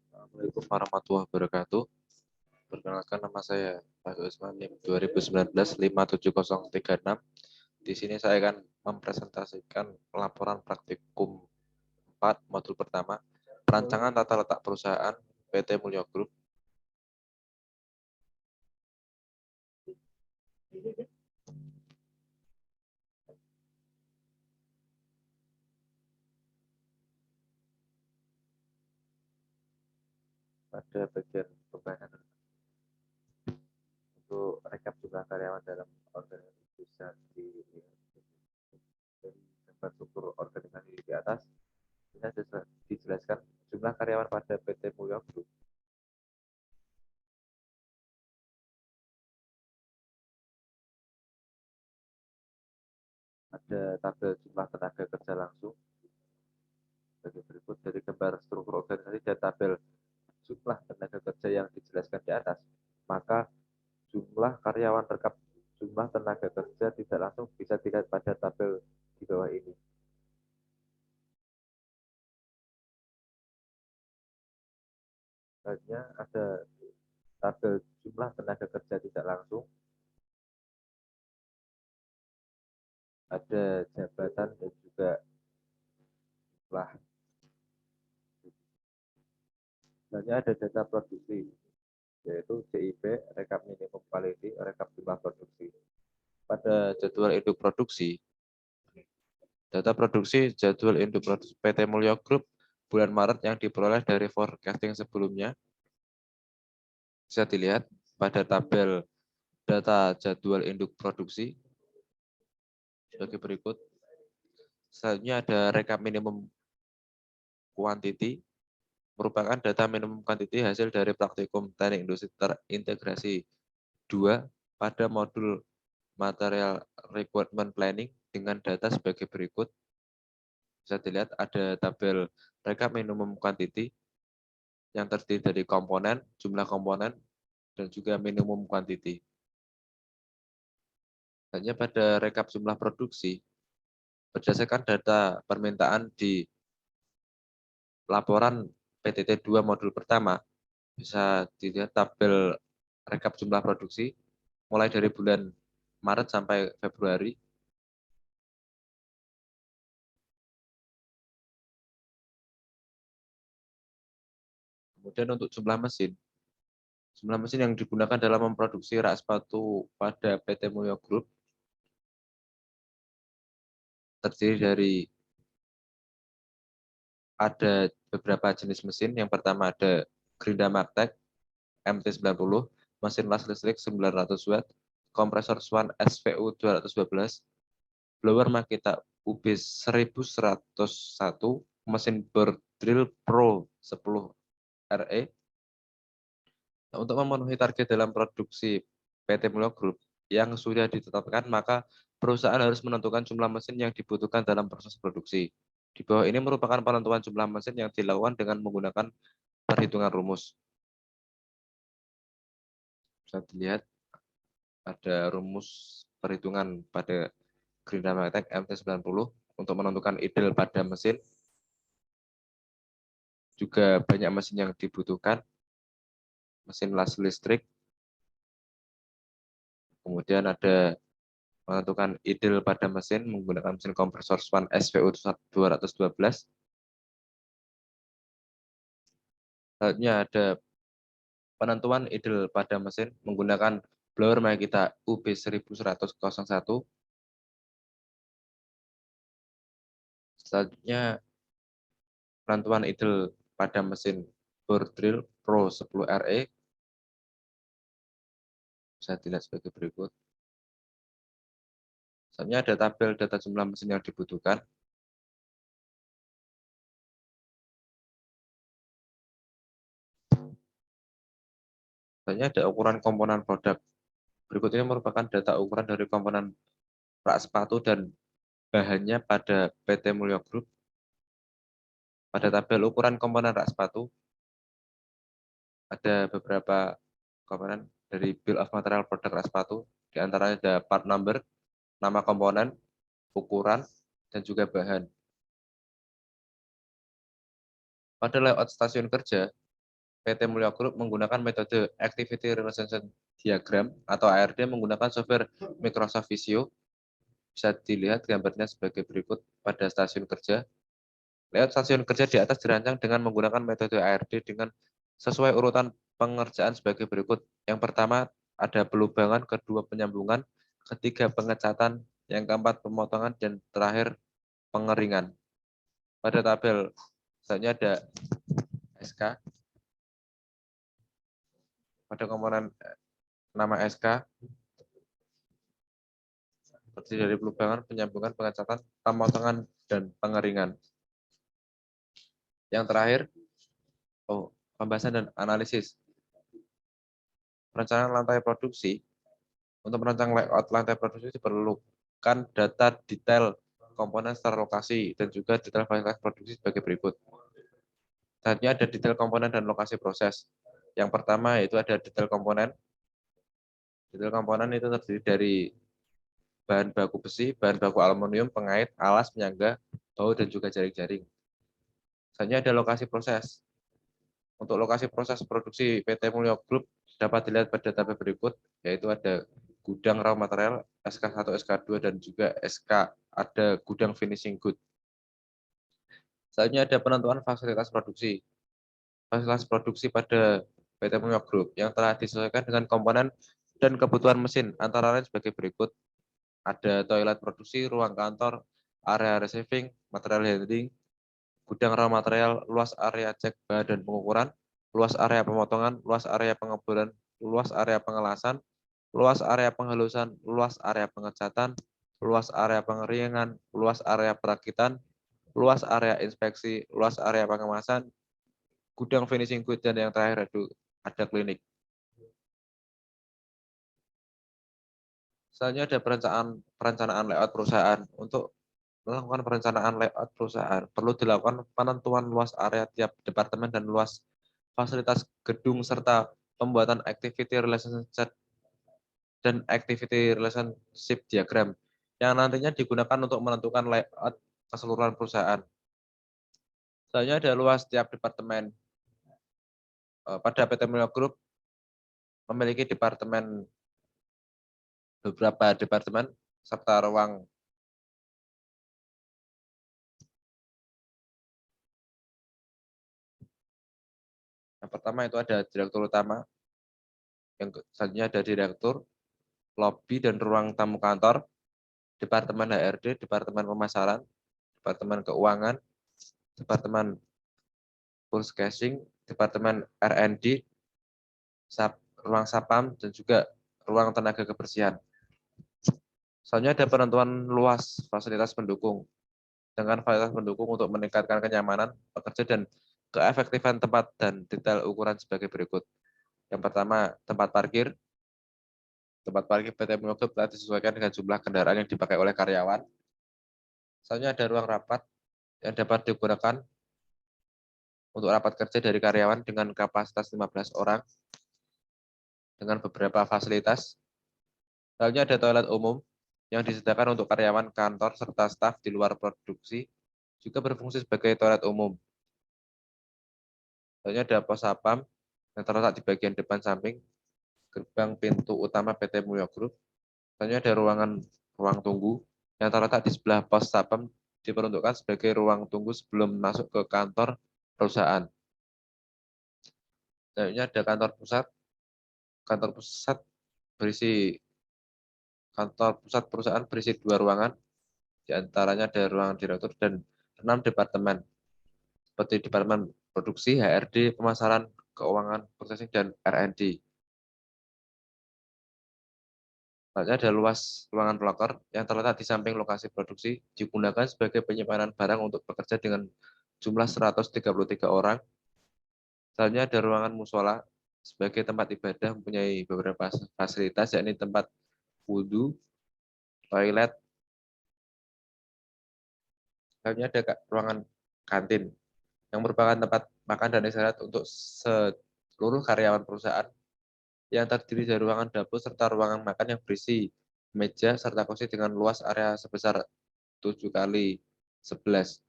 Assalamualaikum warahmatullahi wabarakatuh. Perkenalkan, nama saya Pak Usman, NIM 2019-57036. Di sini saya akan mempresentasikan laporan praktikum 4 modul pertama, perancangan tata letak perusahaan PT Mulyo Group. Pada bagian pembahasan untuk rekap jumlah karyawan dalam organisasi bisa dari gambar struktur organisasi di atas. Ini dijelaskan jumlah karyawan pada PT Mulyo Group. Ada tabel jumlah tenaga kerja langsung sebagai berikut. Dari gambar struktur organisasi dan tabel jumlah tenaga kerja yang dijelaskan di atas, maka jumlah karyawan rekap jumlah tenaga kerja tidak langsung bisa dilihat pada tabel di bawah ini. Selanjutnya ada tabel jumlah tenaga kerja tidak langsung, ada jabatan dan juga jumlah. Selanjutnya ada data produksi, yaitu JIP, rekap minimum quality, rekap jumlah produksi. Pada jadwal induk produksi, data produksi jadwal induk produksi PT Mulyo Group bulan Maret yang diperoleh dari forecasting sebelumnya bisa dilihat pada tabel data jadwal induk produksi sebagai berikut. Selanjutnya ada rekap minimum quantity, merupakan data minimum quantity hasil dari praktikum teknik industri terintegrasi 2 pada modul material requirement planning dengan data sebagai berikut. Bisa dilihat ada tabel rekap minimum quantity yang terdiri dari komponen, jumlah komponen, dan juga minimum quantity. Hanya pada rekap jumlah produksi, berdasarkan data permintaan di laporan PTT 2 modul pertama, bisa dilihat tabel rekap jumlah produksi mulai dari bulan Maret sampai Februari. Kemudian untuk jumlah mesin yang digunakan dalam memproduksi rak sepatu pada PT Mulyo Group terdiri dari ada beberapa jenis mesin. Yang pertama ada Grinda Magtech MT90, mesin las listrik 900 watt, kompresor Swan SVU 212, blower Makita UB 1101, mesin bor drill Pro 10 RE. Nah, untuk memenuhi target dalam produksi PT Mulyo Group yang sudah ditetapkan, maka perusahaan harus menentukan jumlah mesin yang dibutuhkan dalam proses produksi. Di bawah ini merupakan penentuan jumlah mesin yang dilakukan dengan menggunakan perhitungan rumus. Bisa dilihat ada rumus perhitungan pada Grinda Magtech MT90 untuk menentukan ideal pada mesin. Juga banyak mesin yang dibutuhkan, mesin las listrik. Kemudian ada menentukan ideal pada mesin menggunakan mesin kompresor Swan SVU 212. Selanjutnya ada penentuan ideal pada mesin menggunakan blower Makita UB 1101. Selanjutnya penentuan ideal pada mesin bor drill Pro 10 RE. Bisa dilihat sebagai berikut. Selanjutnya ada tabel data jumlah mesin yang dibutuhkan. Selanjutnya ada ukuran komponen produk. Berikut ini merupakan data ukuran dari komponen rak sepatu dan bahannya pada PT Mulyo Group. Pada tabel ukuran komponen rak sepatu, ada beberapa komponen dari Bill of Material Product rak sepatu. Di antaranya ada part number, nama komponen, ukuran, dan juga bahan. Pada layout stasiun kerja, PT Mulya Group menggunakan metode Activity Relationship Diagram atau ARD menggunakan software Microsoft Visio. Bisa dilihat gambarnya sebagai berikut pada stasiun kerja. Layout stasiun kerja di atas dirancang dengan menggunakan metode ARD dengan sesuai urutan pengerjaan sebagai berikut. Yang pertama ada pelubangan, kedua penyambungan, ketiga pengecatan, yang keempat pemotongan, dan terakhir pengeringan. Pada tabel selanjutnya ada SK. Pada komponen nama SK terdiri dari pelubangan, penyambungan, pengecatan, pemotongan, dan pengeringan. Yang terakhir, pembahasan dan analisis. Perencanaan lantai produksi. Untuk merancang layout lantai produksi diperlukan data detail komponen secara lokasi dan juga detail fasilitas produksi sebagai berikut. Selanjutnya ada detail komponen dan lokasi proses. Yang pertama yaitu ada detail komponen. Detail komponen itu terdiri dari bahan baku besi, bahan baku aluminium, pengait, alas, penyangga, baut, dan juga jaring-jaring. Selanjutnya ada lokasi proses. Untuk lokasi proses produksi PT Mulya Group dapat dilihat pada tabel berikut, yaitu ada gudang raw material, SK1, SK2, dan juga SK, ada gudang finishing good. Selanjutnya ada penentuan fasilitas produksi. Fasilitas produksi pada PT Mulya Group yang telah disesuaikan dengan komponen dan kebutuhan mesin, antara lain sebagai berikut. Ada toilet produksi, ruang kantor, area receiving, material handling, gudang raw material, luas area cek bahan dan pengukuran, luas area pemotongan, luas area pengeboran, luas area pengelasan, luas area penghalusan, luas area pengecatan, luas area pengeringan, luas area perakitan, luas area inspeksi, luas area pengemasan, gudang finishing good, dan yang terakhir ada klinik. Selanjutnya ada perencanaan layout perusahaan. Untuk melakukan perencanaan layout perusahaan, perlu dilakukan penentuan luas area tiap departemen dan luas fasilitas gedung serta pembuatan activity relationship dan activity relationship diagram yang nantinya digunakan untuk menentukan layout keseluruhan perusahaan. Selanjutnya ada luas tiap departemen. Pada PT Mulya Group memiliki beberapa departemen serta ruang. Yang pertama itu ada direktur utama, yang selanjutnya ada direktur, lobi dan ruang tamu kantor, departemen HRD, departemen pemasaran, departemen keuangan, departemen purchasing, departemen R&D, ruang sapam, dan juga ruang tenaga kebersihan. Selanjutnya ada penentuan luas fasilitas pendukung dengan fasilitas pendukung untuk meningkatkan kenyamanan pekerja dan keefektifan tempat dan detail ukuran sebagai berikut. Yang pertama, tempat parkir. Tempat parkir PT Mulya Group telah disesuaikan dengan jumlah kendaraan yang dipakai oleh karyawan. Selanjutnya ada ruang rapat yang dapat digunakan untuk rapat kerja dari karyawan dengan kapasitas 15 orang dengan beberapa fasilitas. Selanjutnya ada toilet umum yang disediakan untuk karyawan kantor serta staf di luar produksi, juga berfungsi sebagai toilet umum. Selanjutnya ada pos sapam yang terletak di bagian depan samping gerbang pintu utama PT Mulya Group. Selanjutnya ada ruang tunggu yang terletak di sebelah pos sapam, diperuntukkan sebagai ruang tunggu sebelum masuk ke kantor perusahaan. Selanjutnya ada kantor pusat. Kantor pusat perusahaan berisi 2 ruangan, di antaranya ada ruang direktur dan 6 departemen, seperti departemen produksi, HRD, pemasaran, keuangan, purchasing, dan R&D. Selanjutnya ada luas ruangan loker yang terletak di samping lokasi produksi, digunakan sebagai penyimpanan barang untuk bekerja dengan jumlah 133 orang. Selanjutnya ada ruangan musola sebagai tempat ibadah, mempunyai beberapa fasilitas, yakni tempat wudhu, toilet. Selanjutnya ada ruangan kantin yang merupakan tempat makan dan istirahat untuk seluruh karyawan perusahaan, yang terdiri dari ruangan dapur serta ruangan makan yang berisi meja serta kursi dengan luas area sebesar 7x11.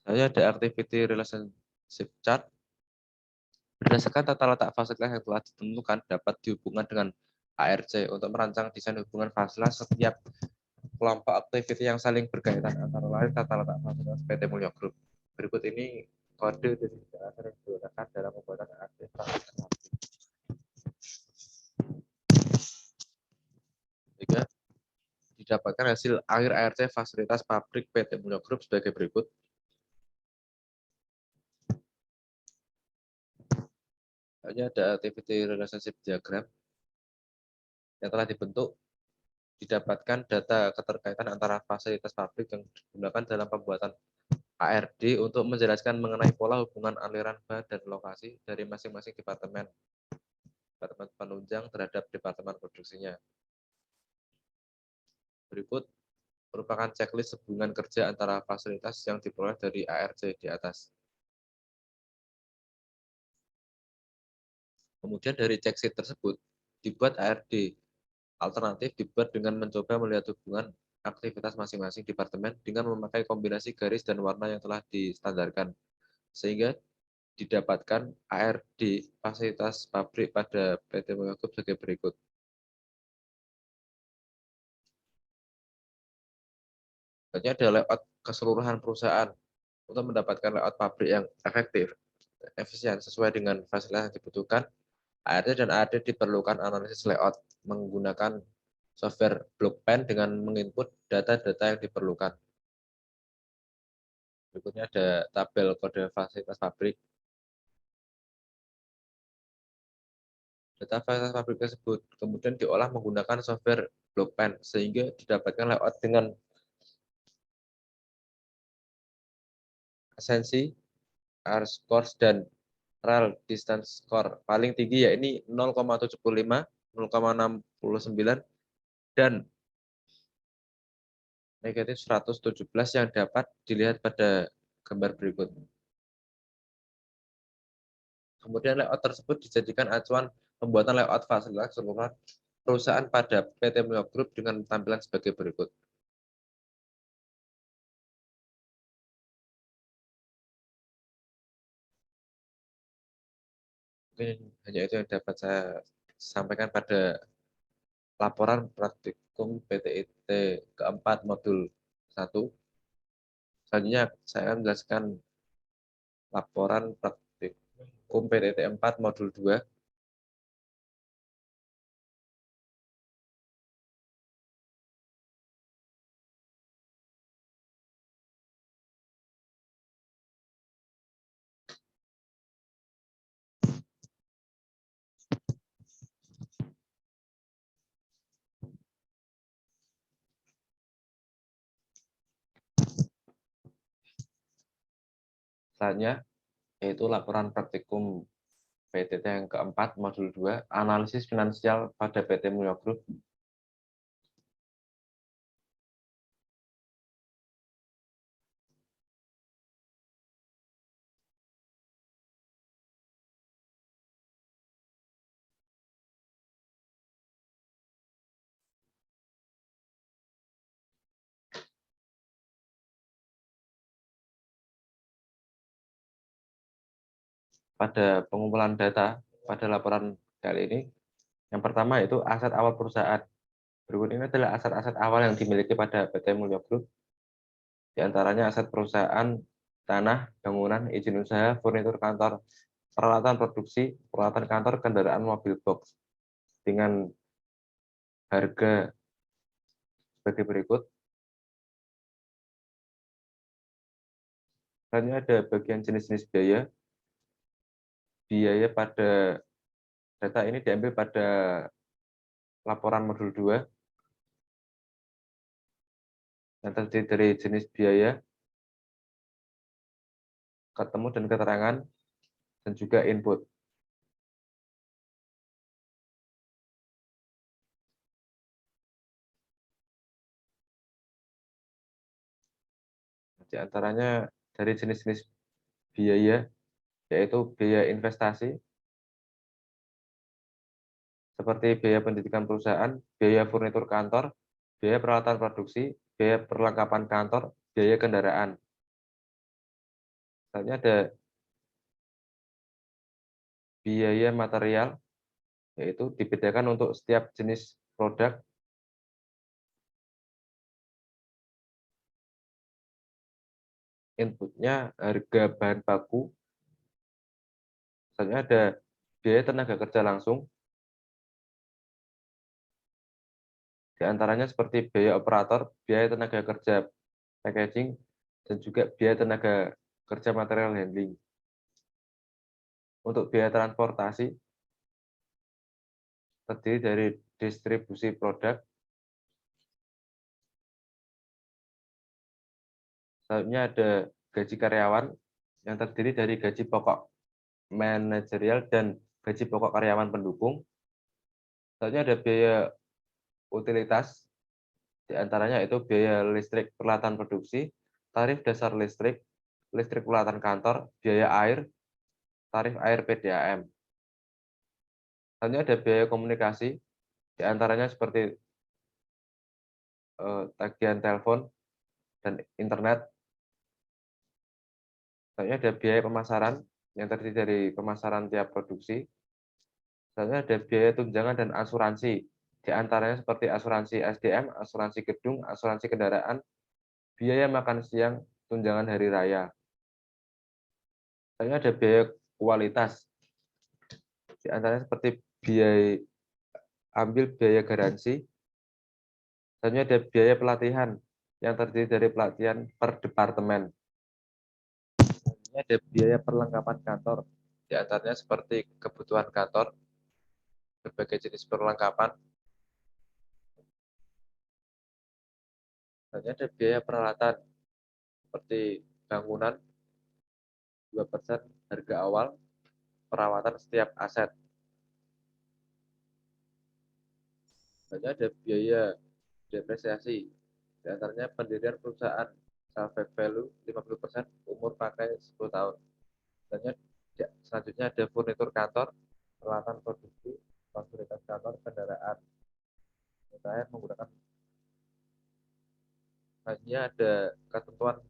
Lalu ada activity relationship chart. Berdasarkan tata letak fasilitas yang telah ditentukan dapat dihubungkan dengan ARC untuk merancang desain hubungan fasilitas setiap kelompok activity yang saling berkaitan antara lain tata letak fasilitas PT Mulyo Group. Berikut ini kode dan sering digunakan dalam pembuatan aktivitas. Sehingga didapatkan hasil akhir ARC fasilitas pabrik PT Mulyo Group sebagai berikut. Hanya ada activity relationship diagram yang telah dibentuk, didapatkan data keterkaitan antara fasilitas pabrik yang digunakan dalam pembuatan ARD untuk menjelaskan mengenai pola hubungan aliran bahan dan lokasi dari masing-masing departemen penunjang terhadap departemen produksinya. Berikut merupakan checklist hubungan kerja antara fasilitas yang diperoleh dari ARC di atas. Kemudian dari checklist tersebut dibuat ARD alternatif dibuat dengan mencoba melihat hubungan aktivitas masing-masing departemen dengan memakai kombinasi garis dan warna yang telah distandarkan, sehingga didapatkan ARD fasilitas pabrik pada PT Mulyo Group sebagai berikut. Selanjutnya ada layout keseluruhan perusahaan untuk mendapatkan layout pabrik yang efektif, efisien, sesuai dengan fasilitas yang dibutuhkan. ARD dan AD diperlukan analisis layout menggunakan software Blockpen dengan menginput data-data yang diperlukan. Berikutnya ada tabel kode fasilitas pabrik. Data fasilitas pabrik tersebut kemudian diolah menggunakan software Blockpen sehingga didapatkan layout dengan asensi, R-scores, dan RAL distance score paling tinggi yakni 0,75, 0,69, dan negatif 117 yang dapat dilihat pada gambar berikut. Kemudian layout tersebut dijadikan acuan pembuatan layout fasilitas keseluruhan perusahaan pada PT Mulyo Group dengan tampilan sebagai berikut. Mungkin hanya itu yang dapat saya sampaikan pada laporan praktikum PTIT keempat modul 1. Selanjutnya saya akan menjelaskan laporan praktikum PTIT 4 modul 2. Selanjutnya yaitu laporan praktikum PTT yang keempat modul 2, analisis finansial pada PT Mulyo Group. Pada pengumpulan data pada laporan kali ini, yang pertama itu aset awal perusahaan. Berikut ini adalah aset-aset awal yang dimiliki pada PT Mulyo Group. Di antaranya aset perusahaan, tanah, bangunan, izin usaha, furnitur kantor, peralatan produksi, peralatan kantor, kendaraan mobil box. Dengan harga sebagai berikut. Selanjutnya ada bagian jenis-jenis biaya. Biaya pada data ini diambil pada laporan modul 2 yang terdiri dari jenis biaya, ketemu dan keterangan, dan juga input. Di antaranya dari jenis-jenis biaya, yaitu biaya investasi, seperti biaya pendidikan perusahaan, biaya furnitur kantor, biaya peralatan produksi, biaya perlengkapan kantor, biaya kendaraan. Misalnya ada biaya material, yaitu dibedakan untuk setiap jenis produk. Inputnya harga bahan baku, misalnya ada biaya tenaga kerja langsung, di antaranya seperti biaya operator, biaya tenaga kerja packaging, dan juga biaya tenaga kerja material handling. Untuk biaya transportasi, terdiri dari distribusi produk, selanjutnya ada gaji karyawan, yang terdiri dari gaji pokok manajerial dan gaji pokok karyawan pendukung. Selanjutnya ada biaya utilitas, di antaranya itu biaya listrik peralatan produksi, tarif dasar listrik, listrik peralatan kantor, biaya air, tarif air PDAM. Selanjutnya ada biaya komunikasi, di antaranya seperti tagihan telepon dan internet. Selanjutnya ada biaya pemasaran, yang terdiri dari pemasaran tiap produksi. Selanjutnya ada biaya tunjangan dan asuransi, di antaranya seperti asuransi SDM, asuransi gedung, asuransi kendaraan, biaya makan siang, tunjangan hari raya. Selanjutnya ada biaya kualitas, di antaranya seperti biaya ambil biaya garansi. Selanjutnya ada biaya pelatihan, yang terdiri dari pelatihan per departemen. Selanjutnya ada biaya perlengkapan kantor, di antaranya seperti kebutuhan kantor, berbagai jenis perlengkapan. Selanjutnya ada biaya peralatan, seperti bangunan, 2% harga awal, perawatan setiap aset. Selanjutnya ada biaya depresiasi, di antaranya pendirian perusahaan, salvage value 50%, umur pakai 10 tahun. Selanjutnya ada furnitur kantor, peralatan produksi, fasilitas kantor, kendaraan. Saya menggunakan hanya ada ketentuan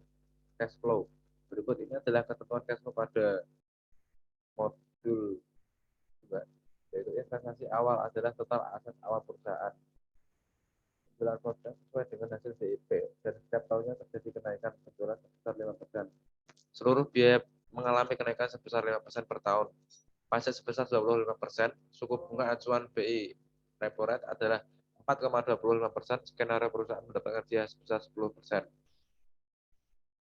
cash flow. Berikut ini adalah ketentuan cash flow pada modul 2, yaitu investasi awal adalah total aset awal perusahaan. Penjualan produk sesuai dengan hasil BIP dan setiap tahunnya terjadi kenaikan penjualan sebesar 5%. Seluruh biaya mengalami kenaikan sebesar 5% per tahun. Pajak sebesar 25%, suku bunga acuan BI repo rate adalah 4,25%, skenario perusahaan mendapatkan dia sebesar 10%.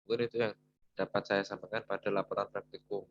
Mungkin itu yang dapat saya sampaikan pada laporan praktikum.